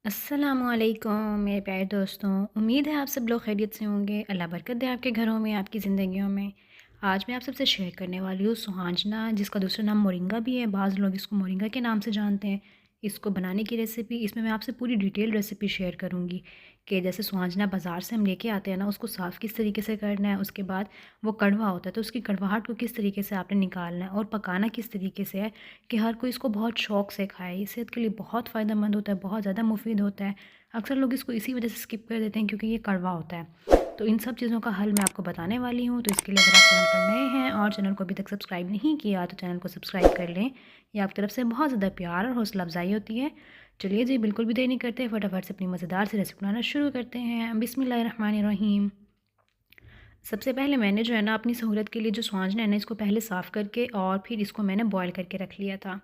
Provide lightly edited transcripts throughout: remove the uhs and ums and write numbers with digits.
अस्सलामुअलैकुम मेरे प्यारे दोस्तों। उम्मीद है आप सब लोग खैरियत से होंगे। अल्लाह बरकत दे आपके घरों में, आपकी ज़िंदगियों में। आज मैं आप सबसे शेयर करने वाली हूँ सुहांजना, जिसका दूसरा नाम मोरिंगा भी है। बाज़ लोग इसको मोरिंगा के नाम से जानते हैं। इसको बनाने की रेसिपी, इसमें मैं आपसे पूरी डिटेल रेसिपी शेयर करूँगी कि जैसे सुहांजना बाज़ार से हम लेके आते हैं ना, उसको साफ़ किस तरीके से करना है। उसके बाद वो कड़वा होता है तो उसकी कड़वाहट को किस तरीके से आपने निकालना है और पकाना किस तरीके से है कि हर कोई इसको बहुत शौक़ से खाए। ये सेहत के लिए बहुत फ़ायदेमंद होता है, बहुत ज़्यादा मुफ़ीद होता है। अक्सर लोग इसको इसी वजह से स्किप कर देते हैं क्योंकि ये कड़वा होता है। तो इन सब चीज़ों का हल मैं आपको बताने वाली हूँ। तो इसके लिए अगर आप चैनल पर नए हैं और चैनल को अभी तक सब्सक्राइब नहीं किया तो चैनल को सब्सक्राइब कर लें। ये आपकी तरफ से बहुत ज़्यादा प्यार और हौसला अफ़ज़ाई होती है। चलिए जी, बिल्कुल भी देर नहीं करते, फटाफट से अपनी मज़ेदार सी रेसिपी बनाना शुरू करते हैं। बिस्मिल्लाहिर्रहमानिर्रहीम। सबसे पहले मैंने जो है ना, अपनी सहूलत के लिए जो स्वांजना है ना, इसको पहले साफ़ करके और फिर इसको मैंने बॉयल करके रख लिया था।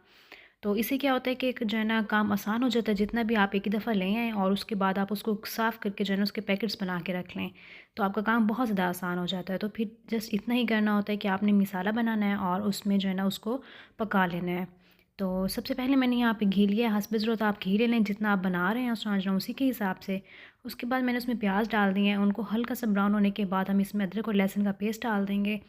तो इससे क्या होता है कि एक जो है ना, काम आसान हो जाता है। जितना भी आप एक ही दफ़ा ले आएँ और उसके बाद आप उसको साफ़ करके जो है ना, उसके पैकेट्स बना के रख लें, तो आपका काम बहुत ज़्यादा आसान हो जाता है। तो फिर जस्ट इतना ही करना होता है कि आपने मिसाला बनाना है और उसमें जो है ना, उसको पका लेना है। तो सबसे पहले मैंने यहाँ पे घी लिया है। हस्ब ज़रूरत आप घी ले लें, जितना आप बना रहे हैं स्वांजना उसी के हिसाब से। उसके बाद मैंने उसमें प्याज डाल दिए हैं। उनको हल्का सा ब्राउन होने के बाद हम इसमें अदरक और लहसुन का पेस्ट डाल देंगे।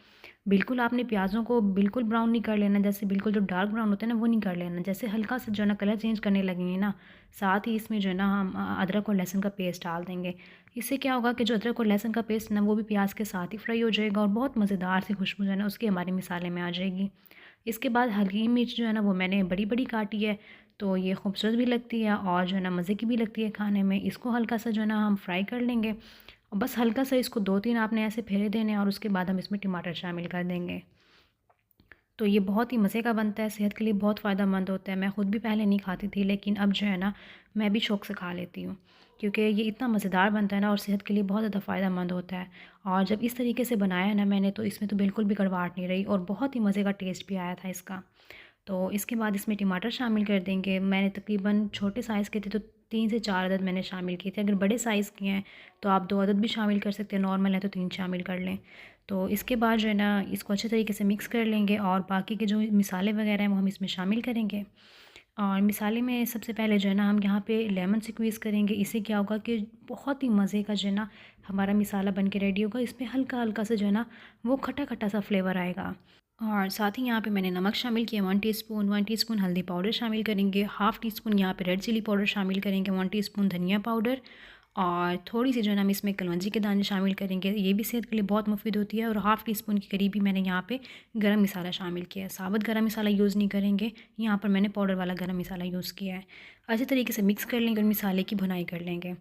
बिल्कुल आपने प्याज़ों को बिल्कुल ब्राउन नहीं कर लेना, जैसे बिल्कुल जो डार्क ब्राउन होता है ना, वो नहीं कर लेना। जैसे हल्का सा जो है ना कलर चेंज करने लगेंगे ना, साथ ही इसमें जो है ना हम अदरक और लहसुन का पेस्ट डाल देंगे। इससे क्या होगा कि जो अदरक और लहसुन का पेस्ट ना, वो भी प्याज के साथ ही फ्राई हो जाएगा और बहुत मज़ेदार सी खुशबू जो है ना, उसकी हमारे मिसाले में आ जाएगी। इसके बाद हरी मिर्च जो है ना, वो मैंने बड़ी बड़ी काटी है, तो ये खूबसूरत भी लगती है और जो है ना मज़े की भी लगती है खाने में। इसको हल्का सा जो है ना हम फ्राई कर लेंगे और बस हल्का सा इसको 2-3 आपने ऐसे फेरे देने हैं और उसके बाद हम इसमें टमाटर शामिल कर देंगे। तो ये बहुत ही मज़े का बनता है, सेहत के लिए बहुत फ़ायदेमंद होता है। मैं ख़ुद भी पहले नहीं खाती थी, लेकिन अब जो है ना, मैं भी शौक़ से खा लेती हूँ क्योंकि ये इतना मज़ेदार बनता है ना और सेहत के लिए बहुत ज़्यादा फ़ायदेमंद होता है। और जब इस तरीके से बनाया है ना मैंने, तो इसमें तो बिल्कुल भी कड़वाहट नहीं रही और बहुत ही मज़े का टेस्ट भी आया था इसका। तो इसके बाद इसमें टमाटर शामिल कर देंगे। मैंने तकरीबन छोटे साइज़ के थे तो 3 से 4 अदद मैंने शामिल किए थे। अगर बड़े साइज़ के हैं तो आप 2 अदद भी शामिल कर सकते हैं, नॉर्मल है तो 3 शामिल कर लें। तो इसके बाद जो है ना, इसको अच्छे तरीके से मिक्स कर लेंगे और बाकी के जो मिसाले वगैरह हैं वो हम इसमें शामिल करेंगे। और मिसाले में सबसे पहले जो है ना, हम यहाँ पे लेमन स्क्वीज़ करेंगे। इससे क्या होगा कि बहुत ही मज़े का जो है ना, हमारा मिसाला बन के रेडी होगा। इसमें हल्का-हल्का सा जो है ना, वो खट्टा-खट्टा सा फ्लेवर आएगा। और साथ ही यहाँ पे मैंने नमक शामिल किया 1 टीस्पून, 1 टीस्पून हल्दी पाउडर शामिल करेंगे, हाफ़ टी स्पून यहाँ पे रेड चिली पाउडर शामिल करेंगे, 1 टीस्पून धनिया पाउडर और थोड़ी-सी जो है ना, हम इसमें कलौंजी के दाने शामिल करेंगे। ये भी सेहत के लिए बहुत मुफ़ीद होती है। और हाफ़ टी स्पून के करीब ही मैंने यहाँ पे गरम मसाला शामिल किया है। साबुत गरम मसाला यूज़ नहीं करेंगे, यहाँ पर मैंने पाउडर वाला गरम मसाला यूज़ किया है। अच्छे तरीके से मिक्स कर लेंगे और मसाले की भुनाई कर लेंगे।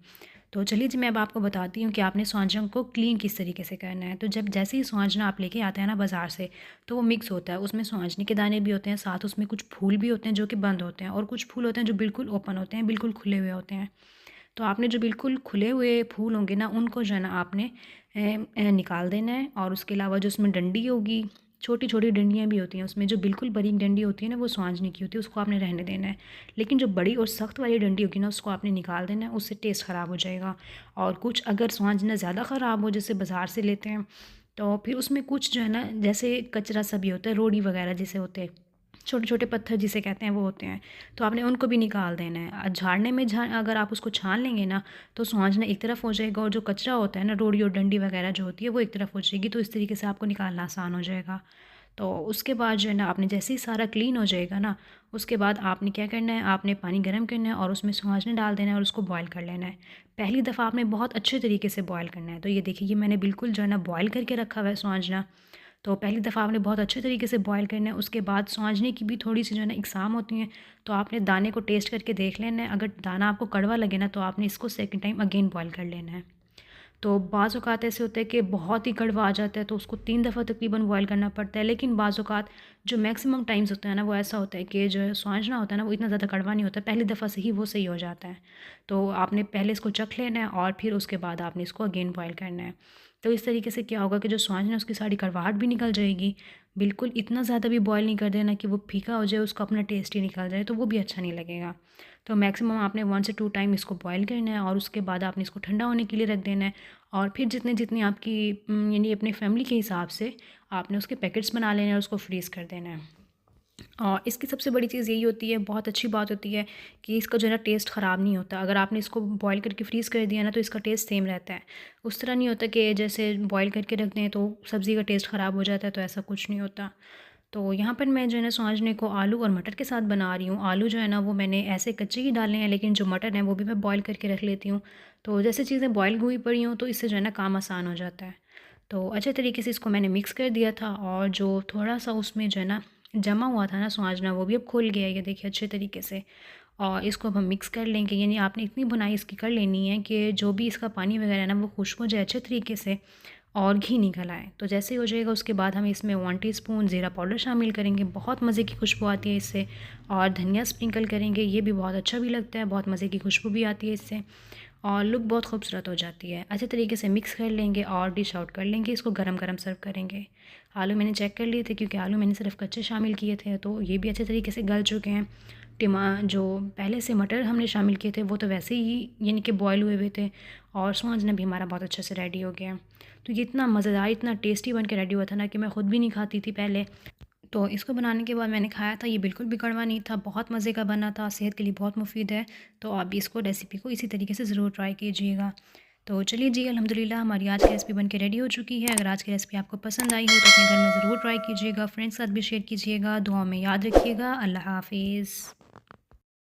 तो चलिए जी, मैं अब आपको बताती हूँ कि आपने स्वांजन को क्लीन किस तरीके से करना है। तो जब जैसे ही स्वांजना आप लेके आते हैं ना बाज़ार से, तो वो मिक्स होता है। उसमें स्वांजने के दाने भी होते हैं, साथ उसमें कुछ फूल भी होते हैं जो कि बंद होते हैं और कुछ फूल होते हैं जो बिल्कुल ओपन होते हैं, बिल्कुल खुले हुए होते हैं। तो आपने जो बिल्कुल खुले हुए फूल होंगे ना, उनको जो है ना आपने निकाल देना है। और उसके अलावा जो उसमें डंडी होगी, छोटी-छोटी डंडियाँ भी होती हैं उसमें, जो बिल्कुल बारीक डंडी होती है ना, वो स्वांजने की होती है, उसको आपने रहने देना है। लेकिन जो बड़ी और सख्त वाली डंडी होगी ना, उसको आपने निकाल देना है, उससे टेस्ट ख़राब हो जाएगा। और कुछ अगर स्वांजना ज़्यादा ख़राब हो, जैसे बाज़ार से लेते हैं, तो फिर उसमें कुछ जो है ना, जैसे कचरा सा भी होता है, रोड़ी वग़ैरह जैसे होते हैं, छोटे-छोटे पत्थर जिसे कहते हैं, वो होते हैं। तो आपने उनको भी निकाल देना है। झाड़ने में अगर आप उसको छान लेंगे ना, तो स्वांजना एक तरफ हो जाएगा और जो कचरा होता है ना, रोड़ी और डंडी वग़ैरह जो होती है, वो एक तरफ हो जाएगी। तो इस तरीके से आपको निकालना आसान हो जाएगा। तो उसके बाद जो है ना, आपने जैसे ही सारा क्लीन हो जाएगा ना, उसके बाद आपने क्या करना है, आपने पानी गर्म करना है और उसमें स्वांजना डाल देना है और उसको बॉयल कर लेना है। पहली दफ़ा आपने बहुत अच्छे तरीके से बॉयल करना है। तो ये देखिए, ये मैंने बिल्कुल जो है ना, बॉयल करके रखा हुआ है स्वांजना। तो पहली दफ़ा आपने बहुत अच्छे तरीके से बॉयल करना है। उसके बाद स्वांजने की भी थोड़ी-सी जो है ना इकसाम होती हैं, तो आपने दाने को टेस्ट करके देख लेना है। अगर दाना आपको कड़वा लगे ना, तो आपने इसको सेकंड टाइम अगेन बॉयल कर लेना है। तो बाज़ औक़ात ऐसे होता है कि बहुत ही कड़वा आ जाता है, तो उसको 3 दफ़ा तकरीबन बॉयल करना पड़ता है। लेकिन बाज़ औक़ात जो मैक्सिमम टाइम्स होता है ना, वो ऐसा होता है कि जो स्वांजना होता है ना, वो इतना ज़्यादा कड़वा नहीं होता, पहली दफ़ा से ही वो सही हो जाता है। तो आपने पहले इसको चख लेना है और फिर उसके बाद आपने इसको अगेन बॉयल करना है। तो इस तरीके से क्या होगा कि जो स्वांजना है, उसकी सारी कड़वाहट भी निकल जाएगी। बिल्कुल इतना ज़्यादा भी बॉयल नहीं कर देना कि वो फीका हो जाए, उसका अपना टेस्ट ही निकल जाए, तो वो भी अच्छा नहीं लगेगा। तो मैक्सिमम आपने 1 से 2 टाइम इसको बॉयल करना है और उसके बाद आपने इसको ठंडा होने के लिए रख देना है। और फिर जितनी आपकी यानी अपनी फैमिली के हिसाब से आपने उसके पैकेट्स बना लेने हैं और उसको फ्रीज़ कर देना है। और इसकी सबसे बड़ी चीज़ यही होती है, बहुत अच्छी बात होती है कि इसका जो है ना टेस्ट ख़राब नहीं होता। अगर आपने इसको बॉयल करके फ्रीज़ कर दिया ना तो इसका टेस्ट सेम रहता है। उस तरह नहीं होता कि जैसे बॉयल करके रख दें तो सब्ज़ी का टेस्ट ख़राब हो जाता है, तो ऐसा कुछ नहीं होता। तो यहाँ पर मैं जो है ना स्वांजने को आलू और मटर के साथ बना रही हूँ। आलू जो है ना वो मैंने ऐसे कच्चे ही डाले हैं, लेकिन जो मटर है वो भी मैं बॉयल करके रख लेती हूँ। तो जैसे चीज़ें बॉयल हुई पड़ी हों तो इससे जो है ना काम आसान हो जाता है। तो अच्छे तरीके से इसको मैंने मिक्स कर दिया था, और जो थोड़ा-सा उसमें जो है ना जमा हुआ था ना स्वांजना, वो भी अब खुल गया है, ये देखिए अच्छे तरीके से। और इसको अब हम मिक्स कर लेंगे, यानी आपने इतनी भुनाई इसकी कर लेनी है कि जो भी इसका पानी वगैरह है ना वो खुश्क हो जाए अच्छे तरीके से और घी निकल आए। तो जैसे ही हो जाएगा उसके बाद हम इसमें 1 टीस्पून ज़ीरा पाउडर शामिल करेंगे, बहुत मज़े की खुशबू आती है इससे। और धनिया स्प्रिंकल करेंगे, ये भी बहुत अच्छा भी लगता है, बहुत मज़े की खुशबू भी आती है इससे और लुक बहुत खूबसूरत हो जाती है। अच्छे तरीके से मिक्स कर लेंगे और डिश आउट कर लेंगे, इसको गरम-गरम सर्व करेंगे। आलू मैंने चेक कर लिए थे क्योंकि आलू मैंने सिर्फ कच्चे शामिल किए थे, तो ये भी अच्छे तरीके से गल चुके हैं। जो पहले से मटर हमने शामिल किए थे वो तो वैसे ही यानी कि बॉयल हुए हुए थे, और स्वांजना भी हमारा बहुत अच्छे से रेडी हो गया। तो ये इतना मज़ेदार, इतना टेस्टी बन के रेडी हुआ था ना कि मैं ख़ुद भी नहीं खाती थी पहले। तो इसको बनाने के बाद मैंने खाया था, ये बिल्कुल भी कड़वा नहीं था, बहुत मज़े का बना था, सेहत के लिए बहुत मुफीद है। तो आप भी इसको रेसिपी को इसी तरीके से ज़रूर ट्राई कीजिएगा। तो चलिए जी, अल्हम्दुलिल्लाह हमारी आज की रेसिपी बन के रेडी हो चुकी है। अगर आज की रेसिपी आपको पसंद आई हो तो अपने घर में ज़रूर ट्राई कीजिएगा, फ्रेंड्स के साथ भी शेयर कीजिएगा। दुआओं में याद रखिएगा। अल्लाह हाफ़िज़।